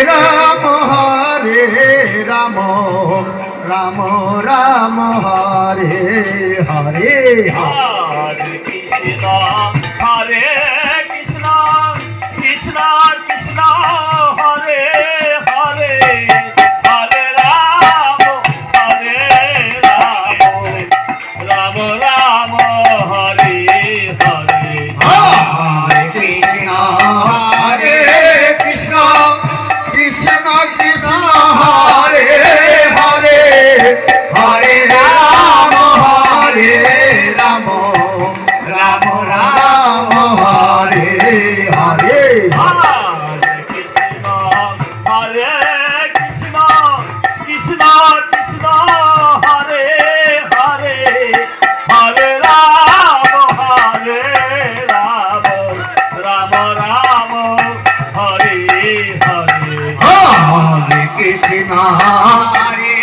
Ram Ram Ram Ram Hare Hare Hare Krishna হরে Krishna Krishna Krishna Hare Hare Hare Ram Ram Ram Hare Hare Hare Krishna Krishna Krishna Hare Hare Hare Ram Ram Ram Hare Hare Hare Krishna হরে Krishna Krishna Krishna Hare Hare Hare Ram Ram Ram Hare Hare Hare Krishna হরে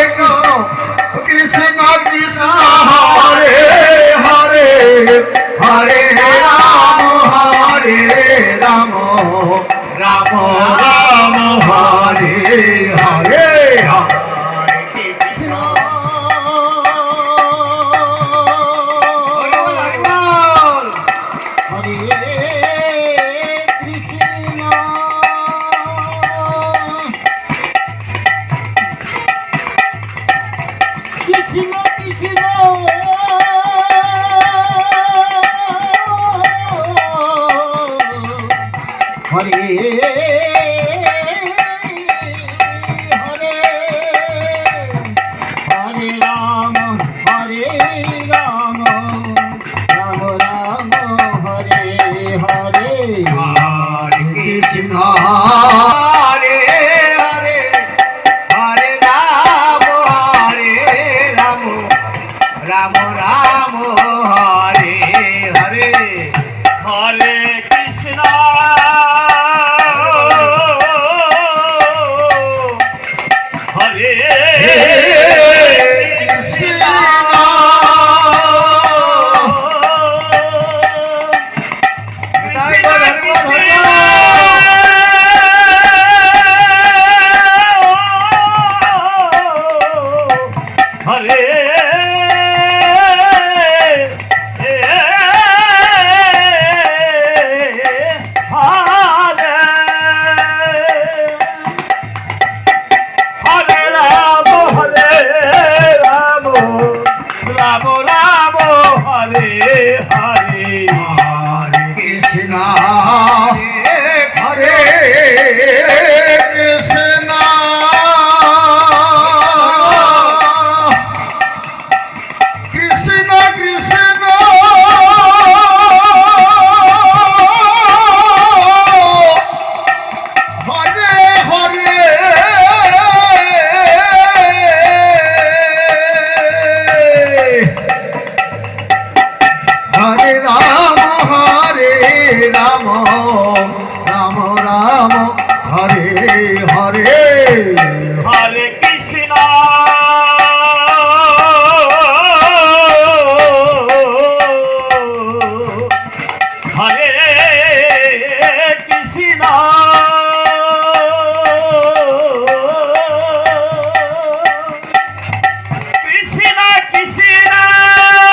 Krishna Krishna Hare Hare Hare Ram Ram Ram Hare Hare Hare Krishna Hare Hare Ram Ram Ram Hare Hare Hare Krishna Hare Hare Hare Ram Ram Ram Hare Hare Hare Krishna Hare Hare Ram Ram Hare Hare Hare Krishna হরে Krishna Krishna Krishna Hare Hare Hare Ram Ram Ram Hare Hare Hare Krishna হরে Krishna Krishna Krishna Hare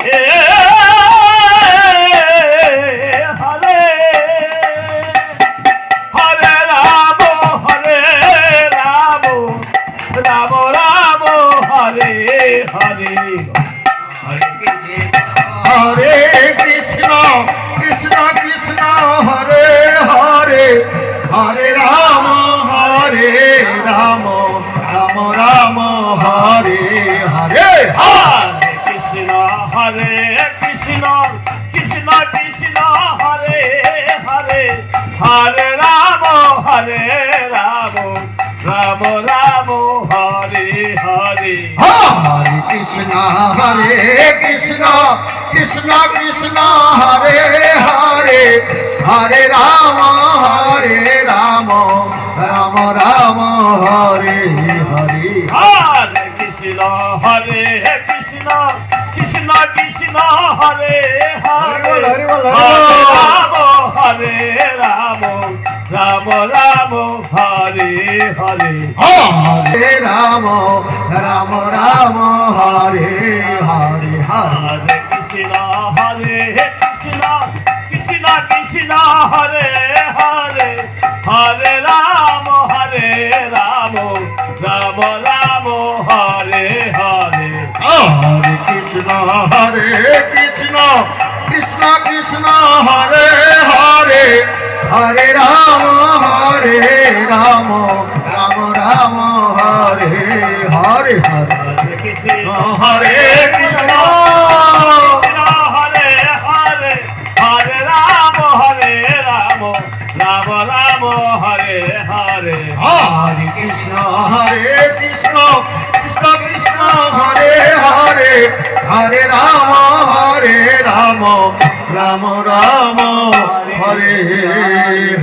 Hare Hare Ram Ram Ram Hare Hare Hare Krishna Krishna Krishna Hare Hare Hare Ram Ram Ram Hare Hare Hare Krishna Krishna Krishna Hare Hare Hare Ram Ram Ram Hare Hare Hare Krishna Krishna Krishna Krishna Hare Hare Hare Ram Ram Ram Hare Hare Hare Krishna হরে Krishna Krishna Krishna Hare Hare Hari বল, হরে Ram হরে Ram Ram Ram Hare Hare Hare Ram Ram Ram Hare Hare Hare Hare Krishna Krishna Krishna Hare Hare Hare Ram Ram Ram Hare Hare Hare Krishna Krishna Krishna Hare Hare Hare Ram Ram Ram Hare Hare Hare Hare Krishna হরে Krishna Krishna Hare Hare Hare Ram Ram Ram Hare Hare Hare Krishna Krishna Krishna Hare Hare Hare Ram Ram Ram Hare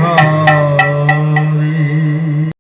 Hare